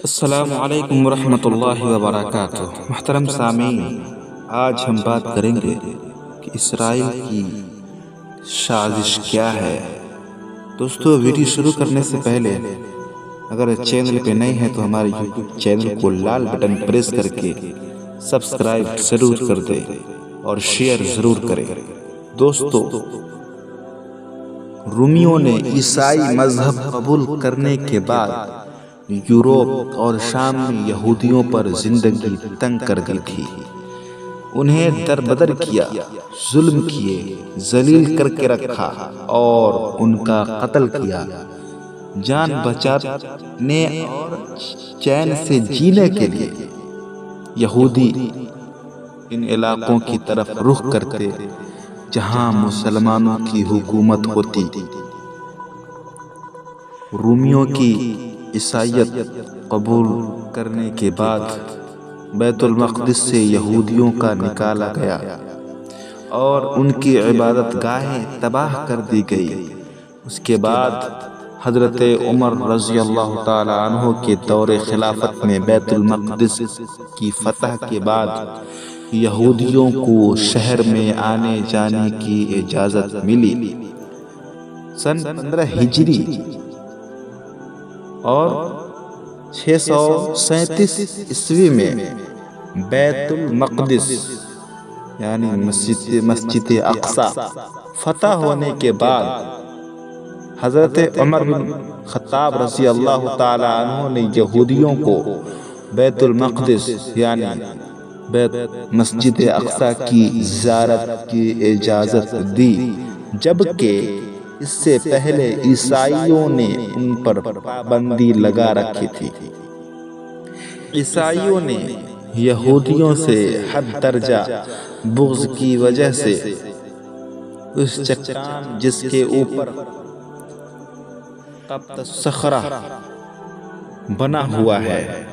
السلام علیکم ورحمۃ اللہ وبرکاتہ۔ محترم سامعین، آج ہم بات کریں گے کہ اسرائیل کی سازش کیا ہے۔ دوستو، ویڈیو شروع کرنے سے پہلے اگر چینل پہ نئے ہیں تو ہمارے یوٹیوب چینل کو لال بٹن پریس کر کے سبسکرائب ضرور کر دیں اور شیئر ضرور کریں۔ دوستو، رومیوں نے عیسائی مذہب قبول کرنے کے بعد یورپ اور شام میں یہودیوں پر زندگی تنگ کر دی تھی۔ انہیں دربدر کیا، ظلم کیے، ذلیل کر کے رکھا اور ان کا قتل کیا۔ جان بچانے اور چین سے جینے کے لیے یہودی ان علاقوں کی طرف رخ کرتے جہاں مسلمانوں کی حکومت ہوتی۔ رومیوں کی عیسائیت قبول کرنے کے بعد بیت المقدس سے یہودیوں کا نکالا گیا اور ان کی عبادت گاہیں تباہ کر دی گئی۔ اس کے بعد حضرت عمر رضی اللہ تعالی عنہ کے دور خلافت میں بیت المقدس کی فتح کے بعد یہودیوں کو شہر میں آنے جانے کی اجازت ملی۔ سن 15 ہجری اور 637 عیسوی میں بیت المقدس یعنی مسجد اقصی فتح ہونے کے بعد حضرت عمر بن خطاب رضی اللہ تعالی عنہ نے یہودیوں کو بیت المقدس یعنی مسجد اقصی کی زیارت کی اجازت دی، جبکہ اس سے پہلے عیسائیوں نے ان پر پابندی لگا رکھی تھی۔ عیسائیوں نے یہودیوں سے حد درجہ بغض کی وجہ سے اس چٹان جس کے اوپر قبط الصخرہ بنا ہوا ہے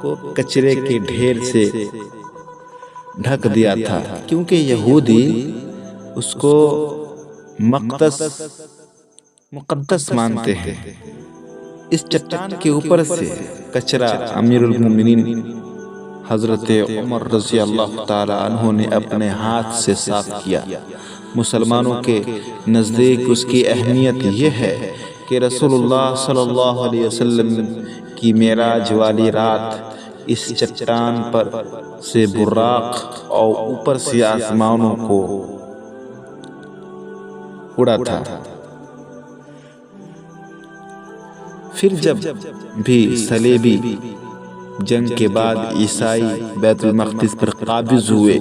کو کچرے کے ڈھیر سے ڈھک دیا تھا، کیونکہ یہودی اس کو مقدس مانتے ہیں۔ اس چٹان کے اوپر سے کچرا امیر المومنین حضرت عمر رضی اللہ تعالی عنہ نے اپنے ہاتھ سے صاف کیا۔ مسلمانوں کے نزدیک اس کی اہمیت یہ ہے کہ رسول اللہ صلی اللہ علیہ وسلم کی معراج والی رات اس چٹان پر سے براق اور اوپر سے آسمانوں کو اڑا تھا۔ پھر جب بھی صلیبی جنگ کے بعد عیسائی بیت المقدس پر قابض ہوئے،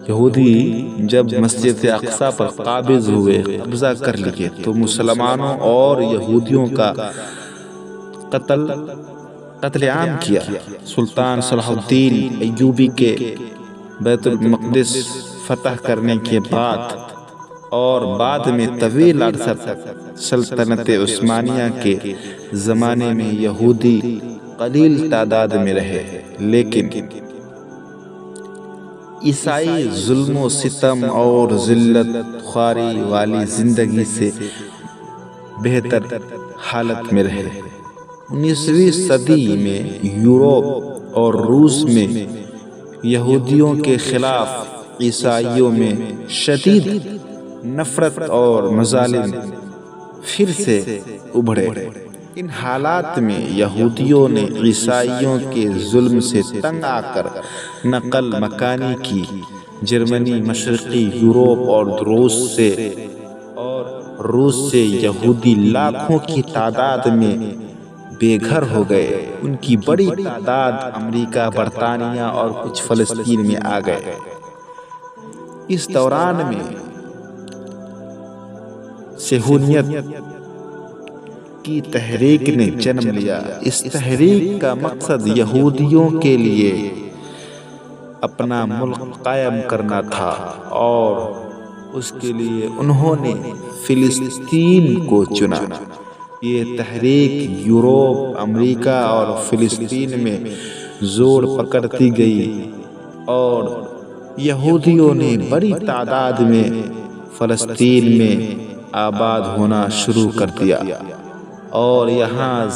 یہودی جب مسجد اقصی پر قابض ہوئے، قبضہ کر لیے، تو مسلمانوں اور یہودیوں کا قتل عام کیا۔ سلطان صلاح الدین ایوبی کے بیت المقدس فتح کرنے کے بعد اور بعد میں طویل عرصہ تک سلطنت عثمانیہ کے زمانے میں یہودی قلیل تعداد میں رہے، لیکن عیسائی ظلم و ستم اور ذلت خواری والی زندگی سے بہتر حالت میں رہے۔ 19ویں صدی میں یورپ اور روس میں یہودیوں کے خلاف عیسائیوں میں شدید نفرت اور مظالم پھر سے ابھرے۔ ان حالات میں یہودیوں نے عیسائیوں کے ظلم سے تنگ آ کر نقل مکانی کی۔ جرمنی، مشرقی یورپ اور روس سے یہودی لاکھوں کی تعداد میں بے گھر ہو گئے۔ ان کی بڑی تعداد امریکہ، برطانیہ اور کچھ فلسطین میں آ گئے۔ اس دوران میں صہیونیت کی تحریک نے جنم لیا۔ اس تحریک کا مقصد یہودیوں کے لیے اپنا ملک قائم کرنا تھا اور اس کے لیے انہوں نے فلسطین کو چنا۔ یہ تحریک یورپ، امریکہ اور فلسطین میں زور پکڑتی گئی اور یہودیوں نے بڑی تعداد میں فلسطین میں آباد ہونا شروع کر دیا اور یہاں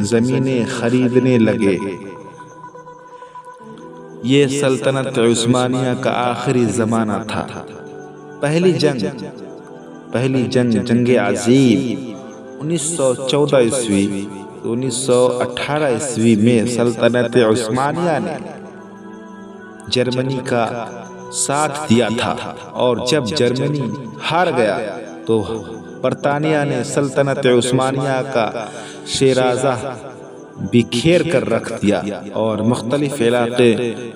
زمینیں خریدنے لگے۔ یہ سلطنت عثمانیہ کا آخری زمانہ تھا۔ پہلی جنگ جنگ عظیم 1914 عیسوی 1918 عیسوی میں سلطنت عثمانیہ نے جرمنی کا ساتھ دیا تھا، اور جب جرمنی ہار گیا تو برطانیہ نے سلطنت عثمانیہ کا شیرازہ بکھیر کر رکھ دیا، اور مختلف علاقے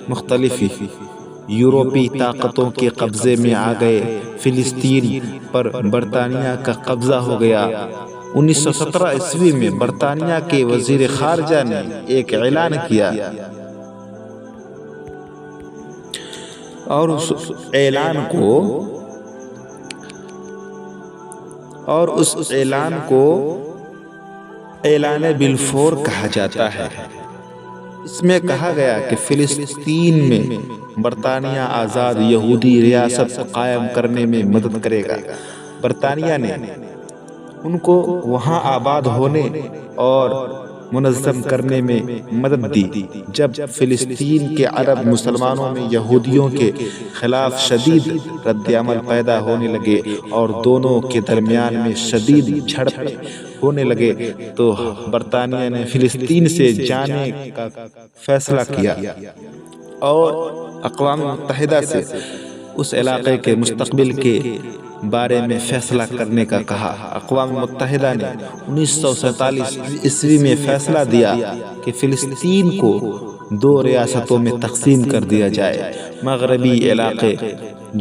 مختلف یورپی طاقتوں کے قبضے میں آ گئے۔ فلسطین پر برطانیہ کا قبضہ ہو گیا۔ 1917 عیسوی میں برطانیہ کے وزیر خارجہ نے ایک اعلان کیا، اور اس اعلان کو اعلان بلفور کہا جاتا ہے۔ اس میں کہا گیا کہ فلسطین میں برطانیہ آزاد یہودی ریاست قائم کرنے میں مدد کرے گا۔ برطانیہ نے ان کو وہاں آباد ہونے اور منظم کرنے میں مدد دی۔ جب فلسطین کے عرب مسلمانوں میں یہودیوں کے خلاف شدید رد عمل پیدا ہونے لگے اور دونوں کے درمیان میں شدید جھڑپیں ہونے لگے، تو برطانیہ نے فلسطین سے جانے کا فیصلہ کیا اور اقوام متحدہ سے اس علاقے کے مستقبل کے بارے میں فیصلہ کرنے کا کہا۔ اقوام متحدہ نے 1947 عیسوی میں فیصلہ دیا کہ فلسطین کو 2 ریاستوں میں تقسیم کر دیا جائے۔ مغربی علاقے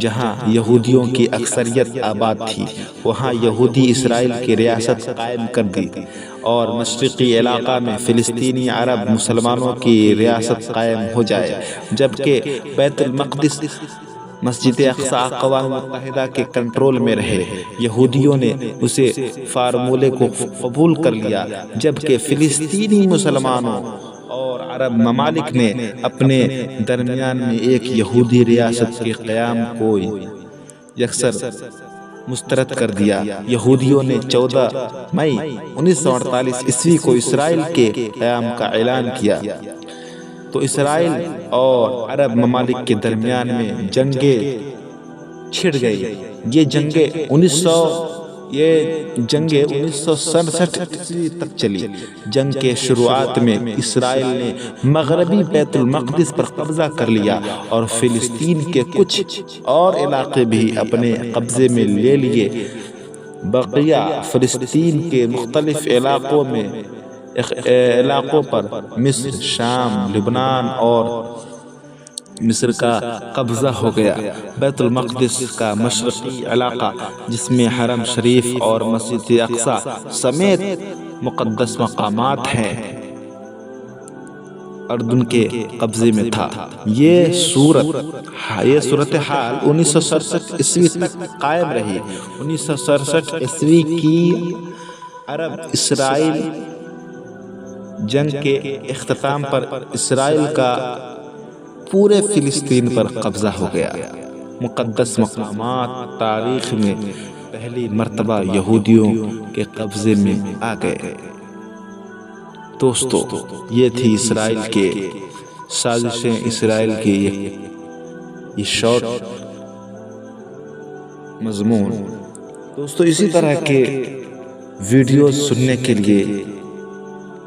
جہاں یہودیوں کی اکثریت آباد تھی، وہاں یہودی اسرائیل کی ریاست قائم کر دی، اور مشرقی علاقہ میں فلسطینی عرب مسلمانوں کی ریاست قائم ہو جائے، جبکہ بیت المقدس مسجد اقصی اقوام متحدہ کے کنٹرول میں رہے۔ یہودیوں نے اسے فارمولے کو قبول کر لیا، جبکہ فلسطینی مسلمانوں اور عرب ممالک نے اپنے درمیان میں ایک یہودی ریاست کے قیام کو یکسر مسترد کر دیا۔ یہودیوں نے 14 مئی 1948 عیسوی کو اسرائیل کے قیام کا اعلان کیا، تو اسرائیل اور عرب ممالک کے درمیان میں جنگیں چھڑ گئی۔ یہ جنگیں 1967 عیسوی تک چلی۔ جنگ کے شروعات میں اسرائیل نے مغربی بیت المقدس پر قبضہ کر لیا اور فلسطین کے کچھ اور علاقے بھی اپنے قبضے میں لے لیے۔ بقیہ فلسطین کے مختلف علاقوں پر مصر، شام، لبنان اور مصر کا قبضہ ہو گیا۔ بیت المقدس کا مشرقی علاقہ، جس میں حرم شریف اور مسجد اقصی سمیت مقدس مقامات ہیں، اردن کے قبضے میں تھا۔ یہ صورتحال 1967 عیسوی تک قائم رہی۔ 1967 عیسوی کی عرب اسرائیل جنگ کے اختتام پر اسرائیل کا پورے فلسطین پر قبضہ ہو گیا۔ مقدس مقامات تاریخ میں پہلی مرتبہ یہودیوں کے قبضے میں آ گئے۔ دوستو، یہ تھی اسرائیل کے سازشیں، اسرائیل کی یہ شارٹ مضمون۔ دوستو، اسی طرح کے ویڈیوز سننے کے لیے،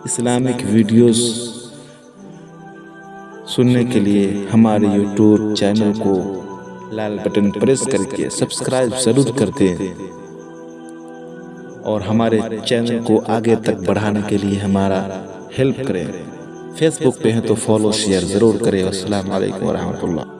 اسلامک ویڈیوز سننے کے لیے ہمارے یوٹیوب چینل کو لال بٹن پریس کر کے سبسکرائب ضرور کر دیں، اور ہمارے چینل کو آگے تک بڑھانے کے لیے ہمارا ہیلپ کریں۔ فیس بک پہ ہیں تو فالو شیئر ضرور کریں۔ السلام علیکم ورحمۃ اللہ۔